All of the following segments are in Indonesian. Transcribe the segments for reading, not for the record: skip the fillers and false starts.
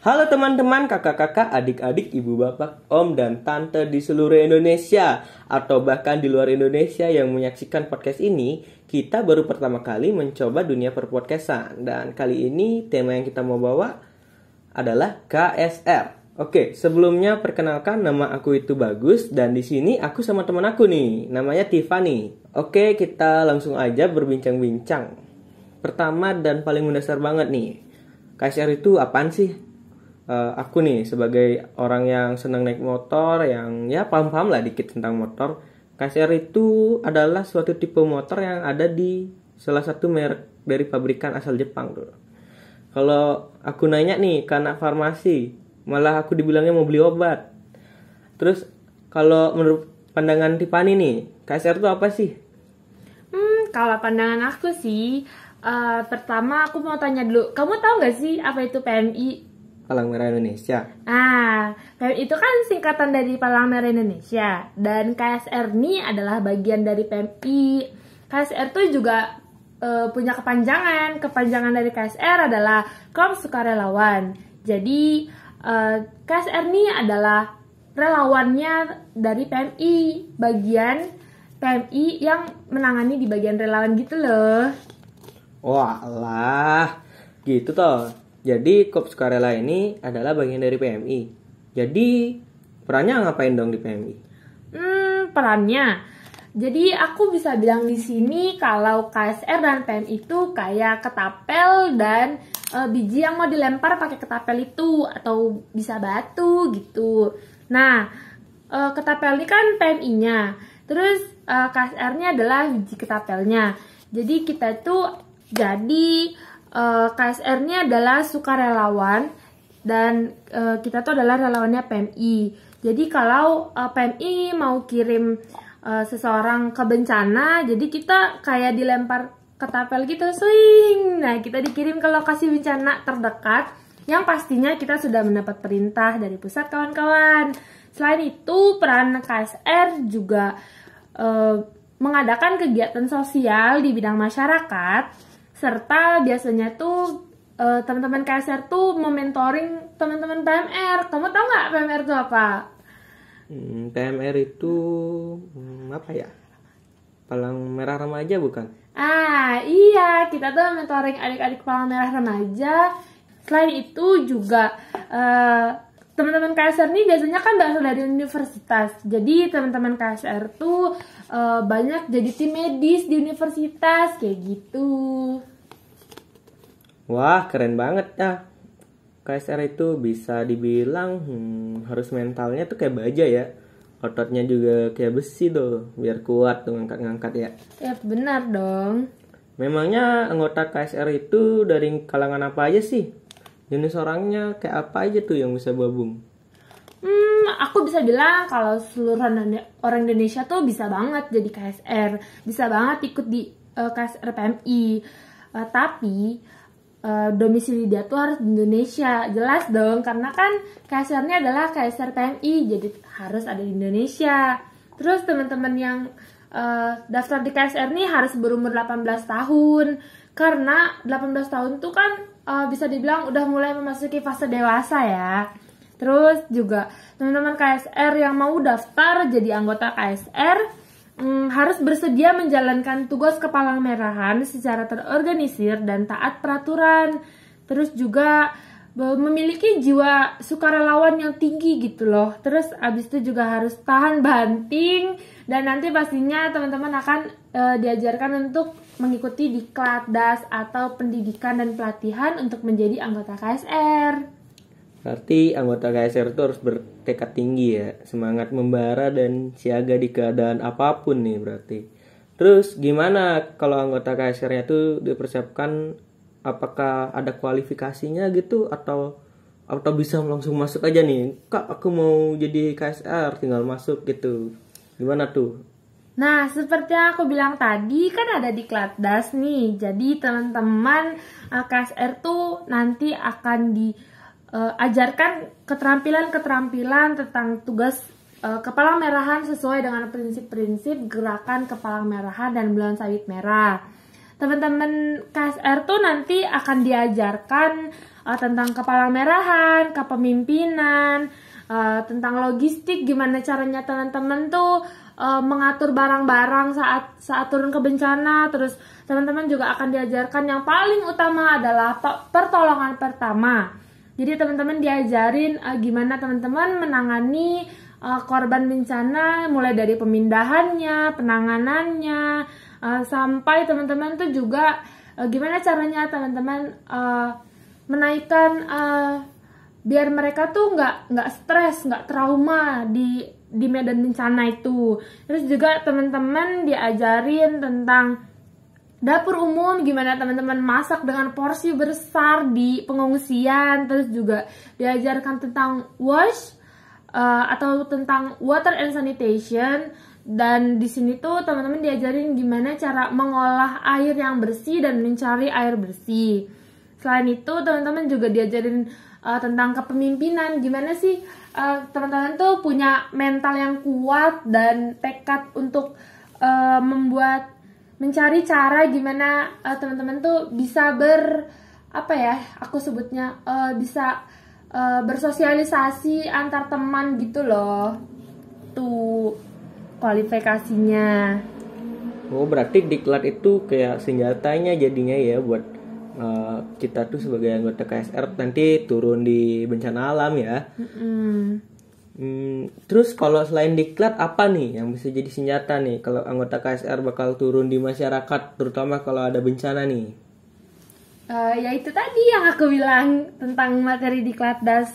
Halo teman-teman, kakak-kakak, adik-adik, ibu bapak, om dan tante di seluruh Indonesia atau bahkan di luar Indonesia yang menyaksikan podcast ini. Kita baru pertama kali mencoba dunia perpodcastan dan kali ini tema yang kita mau bawa adalah KSR. Oke, sebelumnya perkenalkan, nama aku itu Bagus dan di sini aku sama teman aku nih, namanya Tiffany. Oke, kita langsung aja berbincang-bincang. Pertama dan paling mendasar banget nih, KSR itu apaan sih? Aku nih sebagai orang yang senang naik motor, yang ya paham-paham lah dikit tentang motor. KSR itu adalah suatu tipe motor yang ada di salah satu merek dari pabrikan asal Jepang tuh. Kalau aku nanya nih ke anak farmasi, malah aku dibilangnya mau beli obat. Terus kalau menurut pandangan Tiffany nih, KSR itu apa sih? Kalau pandangan aku sih, pertama aku mau tanya dulu, kamu tahu nggak sih apa itu PMI? Palang Merah Indonesia. PMI itu kan singkatan dari Palang Merah Indonesia, dan KSR ini adalah bagian dari PMI. KSR itu juga punya kepanjangan. Kepanjangan dari KSR adalah Korps Sukarelawan. Jadi KSR ini adalah relawannya dari PMI, bagian PMI yang menangani di bagian relawan gitu loh. Walah, gitu toh. Jadi Korps Sukarela ini adalah bagian dari PMI. Jadi perannya ngapain dong di PMI? Perannya. Jadi aku bisa bilang di sini kalau KSR dan PMI itu kayak ketapel dan biji yang mau dilempar pakai ketapel itu atau bisa batu gitu. Nah, ketapel ini kan PMI-nya. Terus KSR-nya adalah biji ketapelnya. Jadi kita tuh KSR-nya adalah sukarelawan dan kita tuh adalah relawannya PMI. Jadi kalau PMI mau kirim seseorang ke bencana, jadi kita kayak dilempar ketapel gitu, swing. Nah, kita dikirim ke lokasi bencana terdekat yang pastinya kita sudah mendapat perintah dari pusat kawan-kawan. Selain itu, peran KSR juga mengadakan kegiatan sosial di bidang masyarakat, serta biasanya tuh teman-teman KSR tuh mementoring teman-teman PMR. Kamu tahu nggak PMR itu apa? PMR itu apa ya? Palang Merah Remaja bukan? Iya, kita tuh mentoring adik-adik Palang Merah Remaja. Selain itu juga teman-teman KSR ini biasanya kan berasal dari universitas. Jadi teman-teman KSR tuh banyak jadi tim medis di universitas kayak gitu. Wah, keren banget ya. KSR itu bisa dibilang harus mentalnya tuh kayak baja ya. Ototnya juga kayak besi tuh, biar kuat tuh ngangkat-ngangkat ya. Ya benar dong. Memangnya anggota KSR itu dari kalangan apa aja sih? Jenis orangnya kayak apa aja tuh yang bisa gabung? Aku bisa bilang kalau seluruh orang Indonesia tuh bisa banget jadi KSR, bisa banget ikut di KSR PMI. Tapi domisili dia tuh harus di Indonesia, jelas dong, karena kan KSR-nya adalah KSR PMI, jadi harus ada di Indonesia. Terus teman-teman yang daftar di KSR nih harus berumur 18 tahun, karena 18 tahun tuh kan bisa dibilang udah mulai memasuki fase dewasa ya. Terus juga teman-teman KSR yang mau daftar jadi anggota KSR harus bersedia menjalankan tugas kepalang merahan secara terorganisir dan taat peraturan. Terus juga memiliki jiwa sukarelawan yang tinggi gitu loh. Terus abis itu juga harus tahan banting. Dan nanti pastinya teman-teman akan diajarkan untuk mengikuti diklatdas atau pendidikan dan pelatihan untuk menjadi anggota KSR. Berarti anggota KSR itu harus bertekad tinggi ya, semangat membara dan siaga di keadaan apapun nih berarti. Terus gimana kalau anggota KSR-nya tuh dipersiapkan, apakah ada kualifikasinya gitu atau bisa langsung masuk aja nih? Kak, aku mau jadi KSR, tinggal masuk gitu. Gimana tuh? Nah, seperti yang aku bilang tadi kan ada diklatdas nih. Jadi teman-teman KSR tuh nanti akan ajarkan keterampilan-keterampilan tentang tugas kepalang merahan sesuai dengan prinsip-prinsip gerakan kepalang merahan dan bulan sawit merah. teman-teman KSR tuh nanti akan diajarkan tentang kepala-merahan, kepemimpinan, tentang logistik, gimana caranya teman-teman tuh mengatur barang-barang saat turun ke bencana. Terus teman-teman juga akan diajarkan yang paling utama adalah pertolongan pertama. Jadi teman-teman diajarin gimana teman-teman menangani korban bencana, mulai dari pemindahannya, penanganannya, sampai teman-teman tuh juga gimana caranya teman-teman menaikkan biar mereka tuh nggak stres, nggak trauma di medan bencana itu. Terus juga teman-teman diajarin tentang dapur umum, gimana teman-teman masak dengan porsi besar di pengungsian. Terus juga diajarkan tentang wash atau tentang water and sanitation. Dan di sini tuh teman-teman diajarin gimana cara mengolah air yang bersih dan mencari air bersih. Selain itu teman-teman juga diajarin tentang kepemimpinan, gimana sih teman-teman tuh punya mental yang kuat dan tekad untuk mencari cara gimana teman-teman tuh bisa bisa bersosialisasi antar teman gitu loh. Tuh kualifikasinya. Oh, berarti diklat itu kayak senjatanya jadinya ya buat kita tuh sebagai anggota KSR nanti turun di bencana alam ya. Terus kalau selain diklat apa nih yang bisa jadi senjata nih kalau anggota KSR bakal turun di masyarakat, terutama kalau ada bencana nih? Ya itu tadi yang aku bilang tentang materi diklatdas.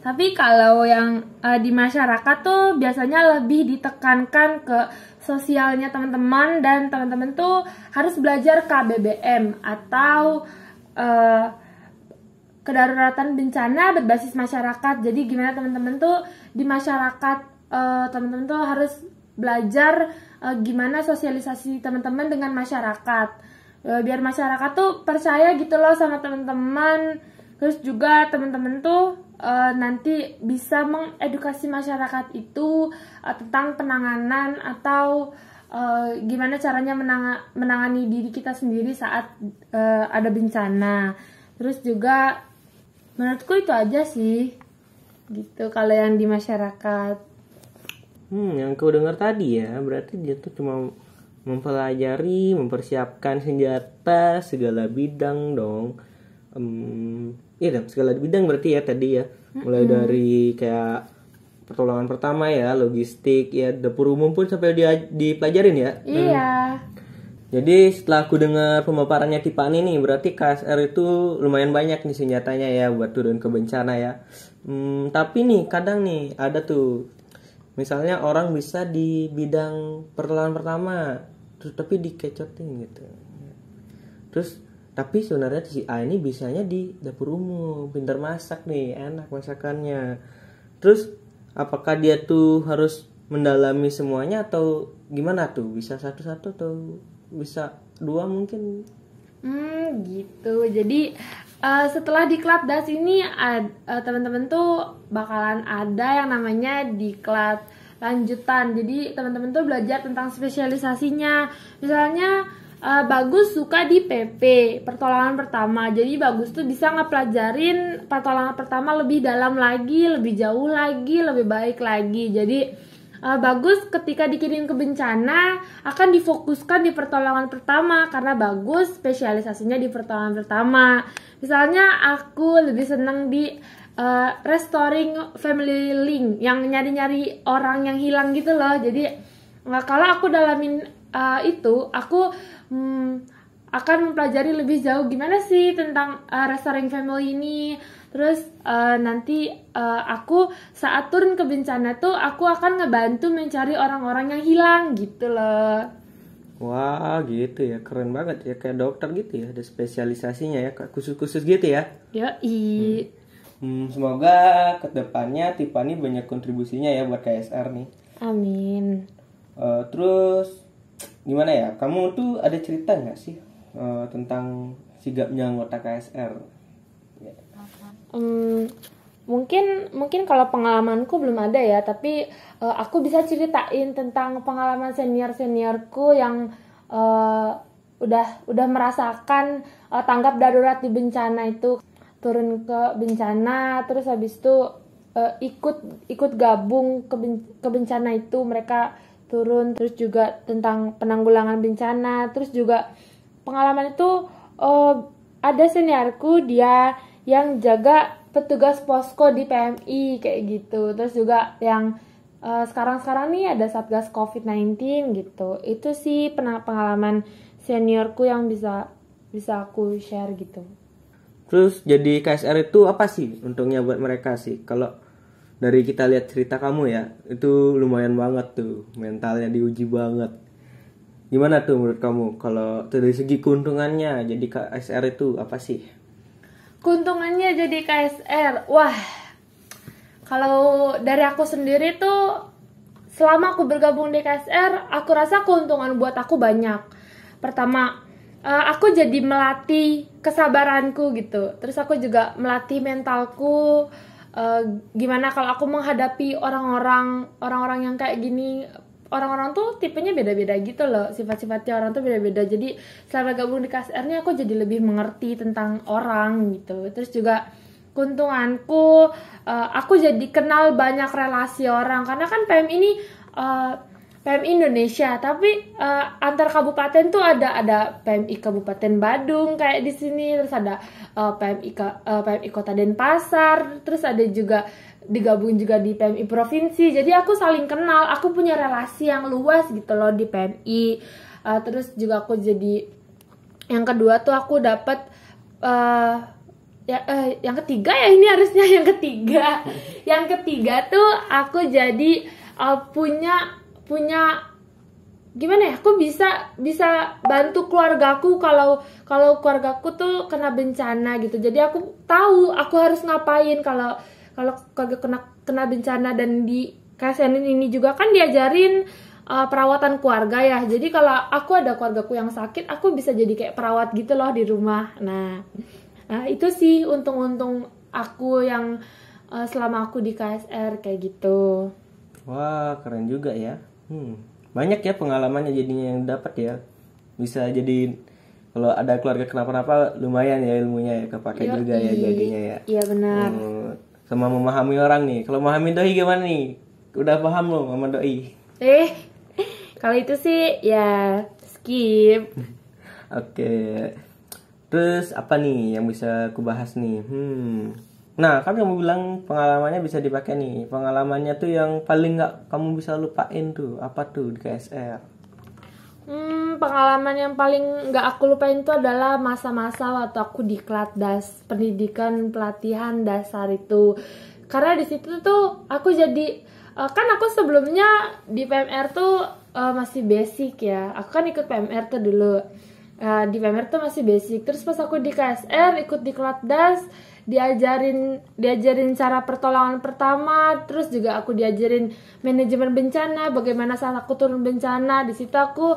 Tapi kalau yang di masyarakat tuh biasanya lebih ditekankan ke sosialnya teman-teman, dan teman-teman tuh harus belajar KBBM atau kedaruratan bencana berbasis masyarakat. Jadi gimana teman-teman tuh di masyarakat, teman-teman tuh harus belajar gimana sosialisasi teman-teman dengan masyarakat, biar masyarakat tuh percaya gitu loh sama teman-teman. Terus juga teman-teman tuh nanti bisa mengedukasi masyarakat itu tentang penanganan atau gimana caranya menangani diri kita sendiri saat ada bencana. Terus juga menurutku itu aja sih gitu kalau yang di masyarakat. Yang kau dengar tadi ya, berarti dia tuh cuma mempelajari, mempersiapkan senjata segala bidang dong. Iya, segala bidang berarti ya tadi ya. Mulai dari kayak pertolongan pertama ya, logistik ya, dapur umum pun sampai dipelajarin ya. Iya. Jadi setelah aku dengar pemaparannya Tiffany nih, berarti KSR itu lumayan banyak nih senjatanya ya buat turun ke bencana ya. Tapi nih kadang nih ada tuh, misalnya orang bisa di bidang pertolongan pertama, terus tapi dikecotin gitu. Terus tapi sebenarnya si A ini bisanya di dapur umum, pintar masak nih, enak masakannya. Terus apakah dia tuh harus mendalami semuanya atau gimana tuh? Bisa satu-satu atau bisa dua mungkin? Gitu. Jadi setelah diklat das ini teman-teman tuh bakalan ada yang namanya diklat lanjutan. Jadi teman-teman tuh belajar tentang spesialisasinya. Misalnya Bagus suka di PP, pertolongan pertama. Jadi Bagus tuh bisa ngepelajarin pertolongan pertama lebih dalam lagi, lebih jauh lagi, lebih baik lagi. Jadi Bagus ketika dikirim ke bencana akan difokuskan di pertolongan pertama karena Bagus spesialisasinya di pertolongan pertama. Misalnya aku lebih senang di restoring family link, yang nyari-nyari orang yang hilang gitu loh. Jadi kalau aku dalamin itu, aku akan mempelajari lebih jauh gimana sih tentang restoring family ini. Terus nanti aku saat turun ke bencana tuh aku akan ngebantu mencari orang-orang yang hilang gitu loh. Wah gitu ya, keren banget ya, kayak dokter gitu ya, ada spesialisasinya ya, khusus-khusus gitu ya. Yoi. Semoga kedepannya Tiffany banyak kontribusinya ya buat KSR nih. Amin. Terus gimana ya, kamu tuh ada cerita nggak sih tentang sigapnya anggota KSR? Mungkin kalau pengalamanku belum ada ya, tapi aku bisa ceritain tentang pengalaman seniorku yang udah merasakan tanggap darurat di bencana itu, turun ke bencana, terus habis itu ikut gabung ke bencana itu, mereka turun, terus juga tentang penanggulangan bencana, terus juga pengalaman itu ada seniorku, dia yang jaga petugas posko di PMI kayak gitu, terus juga yang sekarang nih ada Satgas COVID-19 gitu. Itu sih pengalaman seniorku yang bisa aku share gitu. Terus jadi KSR itu apa sih untungnya buat mereka sih? Kalau dari kita lihat cerita kamu ya, itu lumayan banget tuh, mentalnya diuji banget. Gimana tuh menurut kamu kalau dari segi keuntungannya jadi KSR itu apa sih? Keuntungannya jadi KSR, wah, kalau dari aku sendiri tuh selama aku bergabung di KSR, aku rasa keuntungan buat aku banyak. Pertama, aku jadi melatih kesabaranku gitu. Terus aku juga melatih mentalku. Gimana kalau aku menghadapi orang-orang yang kayak gini. Orang-orang tuh tipenya beda-beda gitu loh. Sifat-sifatnya orang tuh beda-beda. Jadi selama gabung di KSR ini aku jadi lebih mengerti tentang orang gitu. Terus juga keuntunganku, aku jadi kenal banyak relasi orang. Karena kan PMI Indonesia, tapi antar kabupaten tuh ada PMI Kabupaten Badung kayak di sini, terus ada PMI Kota Denpasar, terus ada juga digabung juga di PMI provinsi. Jadi aku saling kenal, aku punya relasi yang luas gitu loh di PMI. Terus juga aku jadi yang kedua tuh aku dapat yang ketiga ya, ini harusnya yang ketiga. Yang ketiga tuh aku jadi punya gimana ya, aku bisa bantu keluargaku kalau keluargaku tuh kena bencana gitu. Jadi aku tahu aku harus ngapain kalau keluarga kena bencana. Dan di KSN ini juga kan diajarin perawatan keluarga ya. Jadi kalau aku ada keluargaku yang sakit, aku bisa jadi kayak perawat gitu loh di rumah. Nah, itu sih untung-untung aku yang selama aku di KSR kayak gitu. Wah, keren juga ya. Banyak ya pengalamannya jadinya yang dapat ya. Bisa jadi kalau ada keluarga kenapa-napa lumayan ya ilmunya ya, kepake juga ya jadinya ya. Iya benar. Sama memahami orang nih. Kalau memahami doi gimana nih? Udah paham loh sama doi? Kalau itu sih ya skip. Oke. Terus apa nih yang bisa aku bahas nih? Nah, kan kamu bilang pengalamannya bisa dipakai nih. Pengalamannya tuh yang paling nggak kamu bisa lupain tuh apa tuh di KSR? Pengalaman yang paling nggak aku lupain itu adalah masa-masa waktu aku di Klatdas, pendidikan pelatihan dasar itu. Karena di situ tuh aku jadi kan aku sebelumnya di PMR tuh masih basic ya. Aku kan ikut PMR tuh dulu. Di PMR tuh masih basic. Terus pas aku di KSR ikut di Klatdas, diajarin cara pertolongan pertama, terus juga aku diajarin manajemen bencana, bagaimana saat aku turun bencana. Di situ aku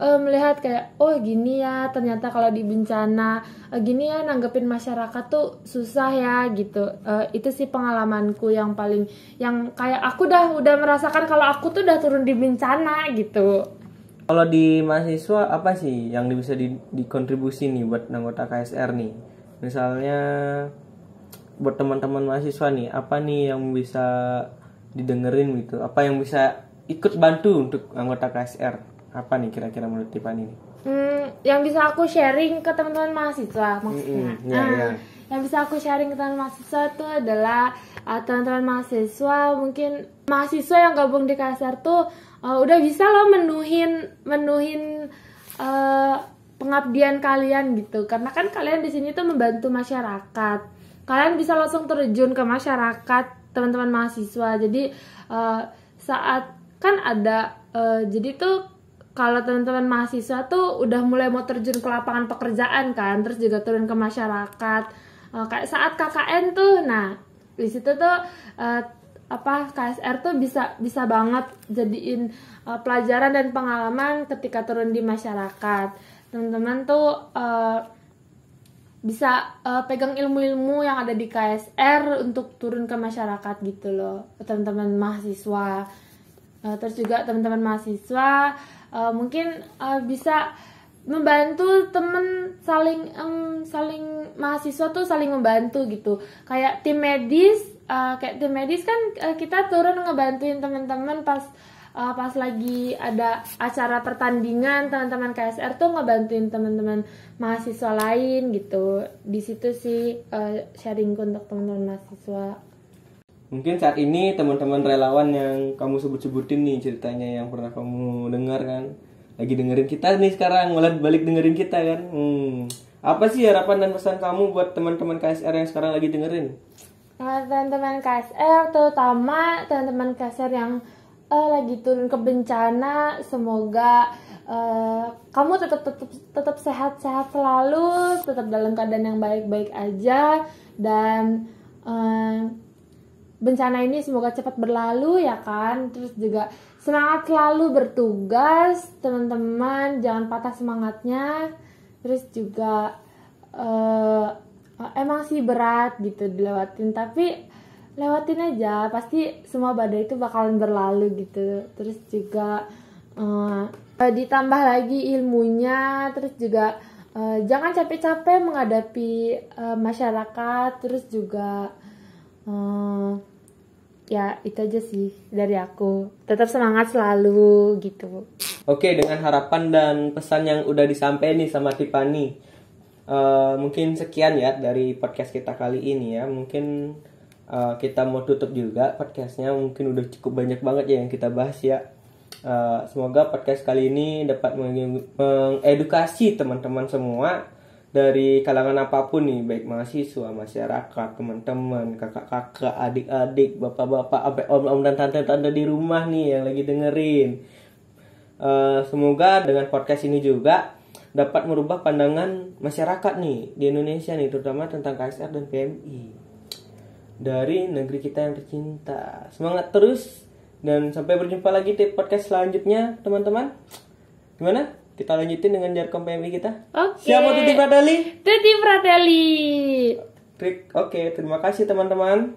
melihat kayak oh gini ya, ternyata kalau di bencana gini ya nanggepin masyarakat tuh susah ya gitu. Itu sih pengalamanku yang paling, yang kayak aku udah merasakan kalau aku tuh udah turun di bencana gitu. Kalau di mahasiswa apa sih yang bisa dikontribusi nih buat anggota KSR nih? Misalnya buat teman-teman mahasiswa nih, apa nih yang bisa didengerin gitu? Apa yang bisa ikut bantu untuk anggota KSR? Apa nih kira-kira menurut Tiffany nih? Yang bisa aku sharing ke teman-teman mahasiswa maksudnya. Yang bisa aku sharing ke teman mahasiswa itu adalah teman-teman mahasiswa, mungkin mahasiswa yang gabung di KSR tuh udah bisa loh menuhin pengabdian kalian gitu. Karena kan kalian di sini tuh membantu masyarakat. Kalian bisa langsung terjun ke masyarakat, teman-teman mahasiswa. Jadi saat kan ada jadi tuh kalau teman-teman mahasiswa tuh udah mulai mau terjun ke lapangan pekerjaan kan, terus juga turun ke masyarakat. Kayak saat KKN tuh, nah di situ tuh KSR tuh bisa banget jadiin pelajaran dan pengalaman ketika turun di masyarakat. Teman-teman tuh bisa pegang ilmu-ilmu yang ada di KSR untuk turun ke masyarakat gitu loh, teman-teman mahasiswa. Terus juga teman-teman mahasiswa mungkin bisa membantu temen, saling mahasiswa tuh saling membantu gitu. Kayak tim medis, kan kita turun ngebantuin teman-teman pas lagi ada acara pertandingan, teman-teman KSR tuh ngebantuin teman-teman mahasiswa lain gitu. Di situ sih sharing untuk teman-teman mahasiswa. Mungkin saat ini teman-teman relawan yang kamu sebut-sebutin nih ceritanya yang pernah kamu dengar kan, lagi dengerin kita nih sekarang, malah balik dengerin kita kan. Apa sih harapan dan pesan kamu buat teman-teman KSR yang sekarang lagi dengerin? Teman-teman KSR, terutama teman-teman KSR yang lagi turun ke bencana, semoga kamu tetap sehat-sehat selalu, tetap dalam keadaan yang baik-baik aja, dan bencana ini semoga cepat berlalu ya kan. Terus juga semangat selalu bertugas teman-teman, jangan patah semangatnya. Terus juga emang sih berat gitu dilewatin, tapi lewatin aja, pasti semua badai itu bakalan berlalu gitu. Terus juga ditambah lagi ilmunya, terus juga jangan capek-capek menghadapi masyarakat. Terus juga ya itu aja sih dari aku, tetap semangat selalu gitu. Oke, dengan harapan dan pesan yang udah disampaikan nih sama Tiffany, mungkin sekian ya dari podcast kita kali ini ya. Mungkin kita mau tutup juga podcastnya, mungkin udah cukup banyak banget ya yang kita bahas ya. Semoga podcast kali ini dapat mengedukasi teman-teman semua dari kalangan apapun nih, baik mahasiswa, masyarakat, teman-teman, kakak-kakak, adik-adik, bapak-bapak, sampai om-om dan tante-tante di rumah nih yang lagi dengerin. Semoga dengan podcast ini juga dapat merubah pandangan masyarakat nih di Indonesia nih, terutama tentang KSR dan PMI dari negeri kita yang tercinta. Semangat terus dan sampai berjumpa lagi di podcast selanjutnya teman-teman. Gimana? Kita lanjutin dengan Jarkom PMI kita. Oke. Siapa Tuti Fratelli? Tuti Fratelli. Oke, terima kasih teman-teman.